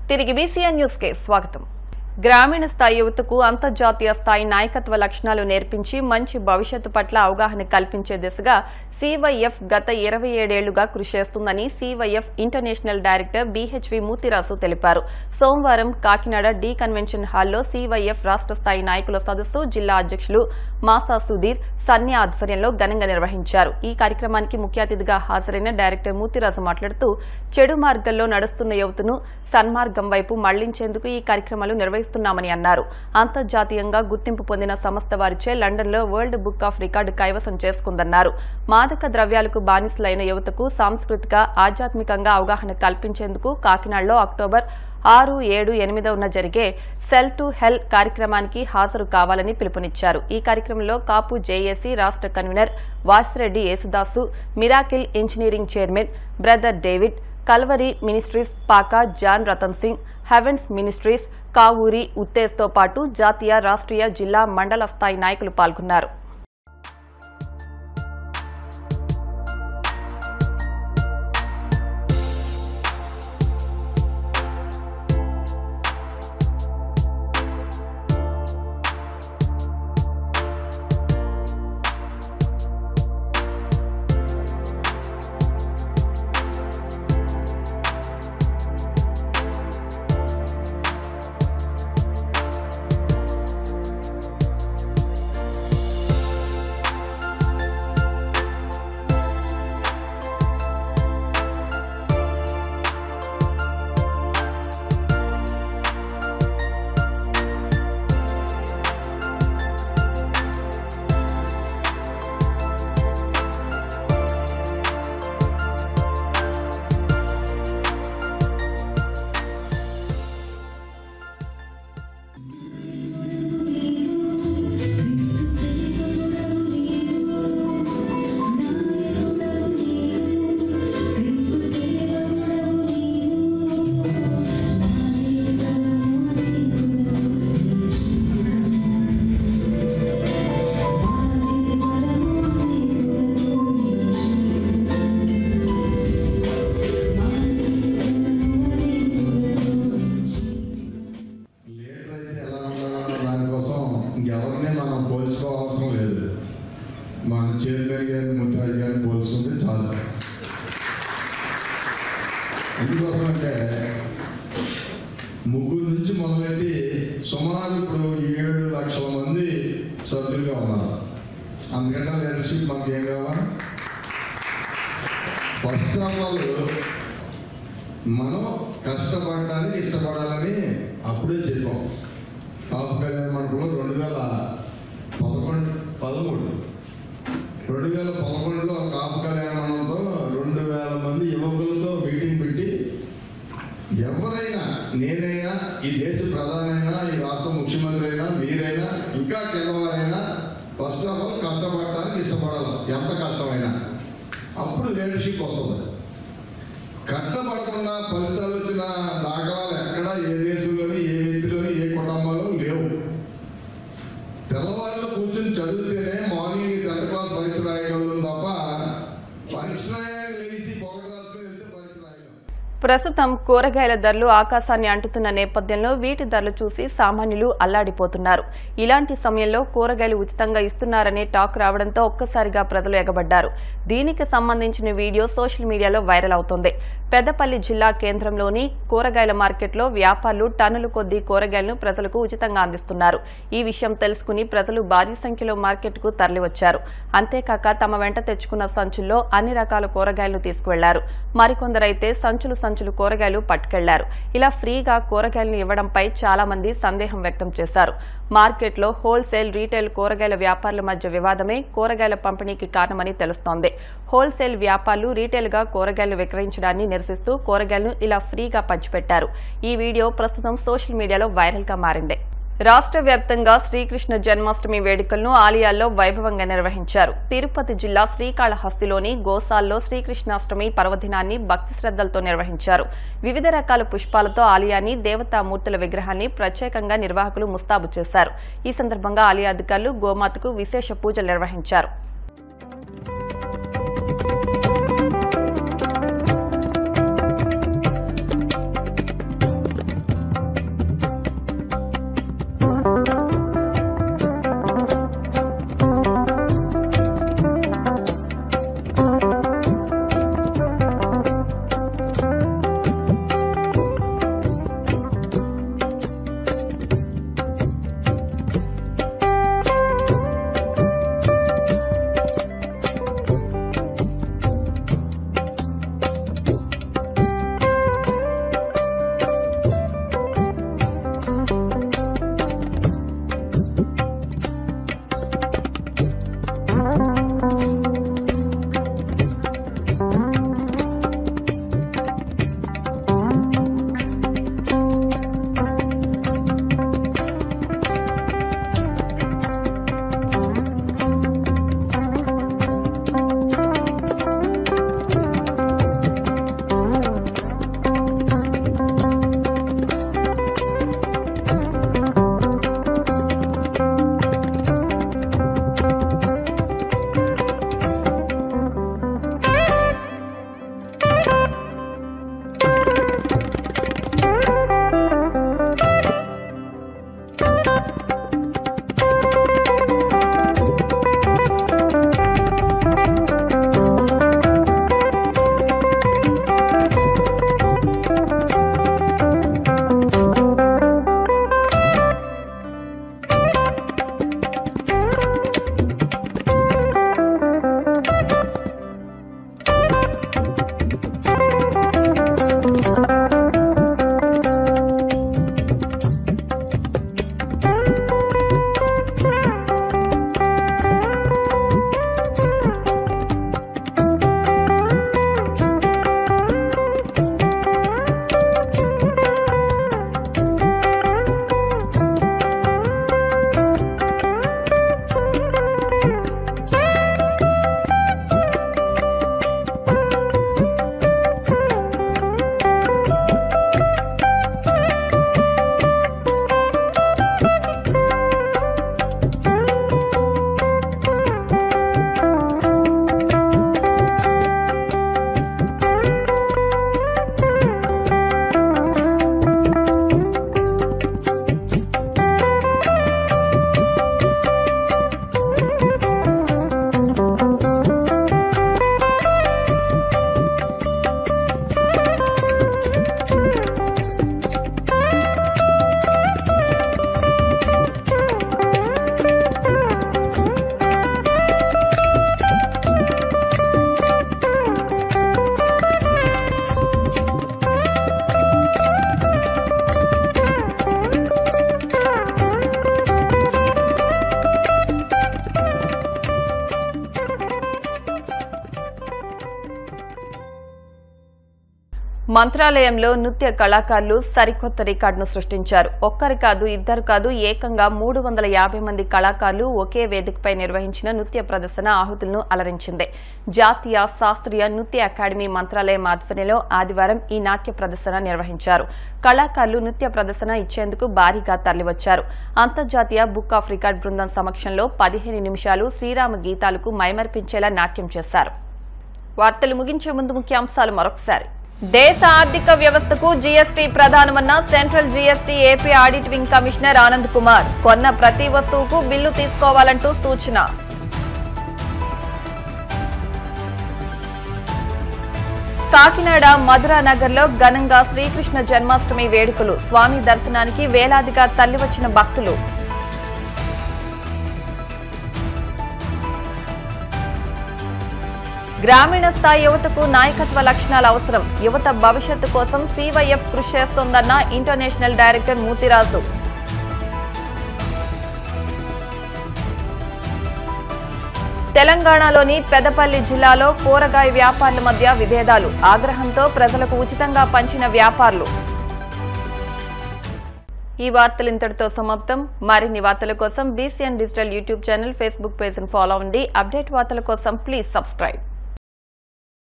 తిరిగి BCN news కి స్వాగతం. గ్రామీణ స్థాయి యువతకు అంతర్జాతీయ స్థాయి నాయకత్వ లక్షణాలు నేర్పించి మంచి భవిష్యత్తు పట్ల అవగాహన కల్పించే దిశగా సివైఎఫ్ గత 27 ఏళ్లుగా కృషి చేస్తుందని సివైఎఫ్ ఇంటర్నేషనల్ డైరెక్టర్ బీహెచ్వి మూతిరాజు తెలిపారు. సోమవారం కాకినాడ డి కన్వెన్షన్ హాల్లో సివైఎఫ్ రాష్ట్ర స్థాయి నాయకుల సదస్సు జిల్లా అధ్యక్షులు మాసా సుధీర్ సన్య ఆధ్వర్యంలో ఘనంగా నిర్వహించారు. ఈ కార్యక్రమానికి ముఖ్య అతిథిగా హాజరైన డైరెక్టర్ మూతిరాజు మాట్లాడుతూ చెడు మార్గంలో నడుస్తున్న యువతను సన్మార్గం వైపు మళ్లించేందుకు ఈ కార్యక్రమాలు నిర్వహిస్తున్నామని అన్నారు. అంతర్జాతీయంగా గుర్తింపు పొందిన సంస్థ వారిచే లండన్లో వరల్డ్ బుక్ ఆఫ్ రికార్డు కైవసం చేసుకుందన్నారు. మాదక ద్రవ్యాలకు బానిసలైన యువతకు సాంస్కృతిక ఆధ్యాత్మికంగా అవగాహన కల్పించేందుకు కాకినాడలో అక్టోబర్ 6, 7, 8 జరిగే సెల్ టు హెల్ కార్యక్రమానికి హాజరు కావాలని పిలుపునిచ్చారు. ఈ కార్యక్రమంలో కాపు జేఏసీ రాష్ట్ర convener Vasireddy Yesudasu, miracle engineering chairman brother David, Calvary ministries Paka John Ratan Singh, heavens ministries Kavuri ఉత్తేజ్తో పాటు జాతీయ, రాష్ట్రీయ, జిల్లా, మండల స్థాయి నాయకులు పాల్గొన్నారు. ఎవరిని మనం పోల్చుకోవాల్సిన లేదు. మన చైర్మన్ గారిని, ముత్రాజు గారిని పోల్చుకుంటే చాలు. ఎందుకోసం అంటే ముగ్గురు నుంచి మొదలెట్టి సుమారు ఇప్పుడు 7 లక్షల మంది సభ్యులుగా ఉన్నారు. అందుకంటే లీడర్షిప్ మనకి ఏం కావాలి? ఫస్ట్ ఆఫ్ ఆల్ మనం కష్టపడడానికి ఇష్టపడాలని అప్పుడే చెప్పాం. కాపు కళ్యాణ మండపంలో 2011లో కాపు కళ్యాణ మండపంతో 2000 మంది యువకులతో మీటింగ్ పెట్టి ఎవరైనా, నేనైనా, ఈ దేశ ప్రధానైనా, ఈ రాష్ట్ర ముఖ్యమంత్రి అయినా, మీరైనా, ఇంకా కిందవారైనా ఫస్ట్ ఆఫ్ ఆల్ కష్టపడటానికి ఇష్టపడాలి. ఎంత కష్టమైనా అప్పుడు లీడర్షిప్ వస్తుంది. కష్టపడకుండా ఫలితాలు వచ్చిన దాఖలాలు ఎక్కడ ఏ దేశంలోని, ఏ వ్యక్తిలోని, ఏ కుటుంబాలు లేవు. తెల్లవారిలో కూర్చొని చదివితేనే మార్నింగ్ 10th క్లాస్ పరీక్ష రాయగలరు తప్ప పరీక్ష లేచి పొగడు రాసుకుని వెళ్తే పరీక్ష రాయగలరు. ప్రస్తుతం కూరగాయల ధరలు ఆకాశాన్ని అంటుతున్న నేపథ్యంలో వీటి ధరలు చూసి సామాన్యులు అల్లాడిపోతున్నారు. ఇలాంటి సమయంలో కూరగాయలు ఉచితంగా ఇస్తున్నారనే టాక్ రావడంతో ఒక్కసారిగా ప్రజలు ఎగబడ్డారు. దీనికి సంబంధించిన వీడియో సోషల్ మీడియాలో వైరల్ అవుతోంది. పెద్దపల్లి జిల్లా కేంద్రంలోని కూరగాయల మార్కెట్లో వ్యాపారులు టన్నుల కొద్దీ కూరగాయలను ప్రజలకు ఉచితంగా అందిస్తున్నారు. ఈ విషయం తెలుసుకుని ప్రజలు భారీ సంఖ్యలో మార్కెట్కు తరలివచ్చారు. అంతేకాక తమ వెంట తెచ్చుకున్న సంచుల్లో అన్ని రకాల కూరగాయలను తీసుకువెళ్లారు. మరికొందరైతే సంచులు కూరగాయలు పట్టుకెళ్లారు. ఇలా ఫ్రీగా కూరగాయలను ఇవ్వడంపై చాలా మంది సందేహం వ్యక్తం చేశారు. మార్కెట్లో హోల్సేల్, రీటైల్ కూరగాయల వ్యాపారుల మధ్య వివాదమే కూరగాయల పంపిణీకి కారణమని తెలుస్తోంది. హోల్సేల్ వ్యాపారులు రీటైల్ గా కూరగాయలు విక్రయించడాన్ని నిరసిస్తూ కూరగాయలను ఇలా ఫ్రీగా పంచిపెట్టారు. ఈ వీడియో ప్రస్తుతం సోషల్ మీడియాలో వైరల్ గా మారింది. రాష్ట్ర వ్యాప్తంగా శ్రీకృష్ణ జన్మాష్టమి వేడుకలను ఆలయాల్లో వైభవంగా నిర్వహించారు. తిరుపతి జిల్లా శ్రీకాళహస్తిలోని గోశాల్లో శ్రీకృష్ణాష్టమి పర్వదినాన్ని భక్తి శ్రద్ధలతో నిర్వహించారు. వివిధ రకాల పుష్పాలతో ఆలయాన్ని, దేవతామూర్తుల విగ్రహాన్ని ప్రత్యేకంగా నిర్వాహకులు ముస్తాబు చేశారు. ఈ సందర్భంగా ఆలయ అధికారులు గోమాతకు విశేష పూజలు నిర్వహించారు. మంత్రాలయంలో నృత్య కళాకారులు సరికొత్త రికార్డును సృష్టించారు. ఒక్కరు కాదు, ఇద్దరు కాదు, ఏకంగా 350 మంది కళాకారులు ఒకే వేదికపై నిర్వహించిన నృత్య ప్రదర్శన ఆహుతులను అలరించింది. జాతీయ శాస్త్రీయ నృత్య అకాడమీ మంత్రాలయం ఆధ్వర్యంలో ఆదివారం ఈ నాట్య ప్రదర్శన నిర్వహించారు. కళాకారులు నృత్య ప్రదర్శన ఇచ్చేందుకు భారీగా తరలివచ్చారు. అంతర్జాతీయ బుక్ ఆఫ్ రికార్డ్ బృందం సమక్షంలో 15 నిమిషాలు శ్రీరామ గీతాలకు మైమర్పించేలా నాట్యం చేశారు. వార్తలు ముగించే ముందు ముఖ్యాంశాలు మరొకసారి. దేశ ఆర్థిక వ్యవస్థకు జీఎస్టీ ప్రధానమన్న central GST AP audit wing commissioner Anand Kumar. కొన్న ప్రతి వస్తువుకు బిల్లు తీసుకోవాలంటూ సూచన. కాకినాడ మధురానగర్లో ఘనంగా శ్రీకృష్ణ జన్మాష్టమి వేడుకలు. స్వామి దర్శనానికి వేలాదిగా తరలివచ్చిన భక్తులు. గ్రామీణ స్థాయి యువతకు నాయకత్వ లక్షణాలు అవసరం. యువత భవిష్యత్తు కోసం సివైఎఫ్ కృషి చేస్తోందన్న ఇంటర్నేషనల్ డైరెక్టర్ మూతిరాజు. తెలంగాణలోని పెదపల్లి జిల్లాలో కూరగాయ వ్యాపారుల మధ్య విభేదాలు. ఆగ్రహంతో ప్రజలకు ఉచితంగా పంచిన వ్యాపారులు. ఈ వార్తలు ఇంతటితో సమాప్తం. మరిన్ని వార్తల కోసం BCN digital YouTube channel, Facebook పేజ్ను ఫాలో అవ్వండి. అప్డేట్ వార్తల కోసం ప్లీజ్ సబ్స్క్రైబ్.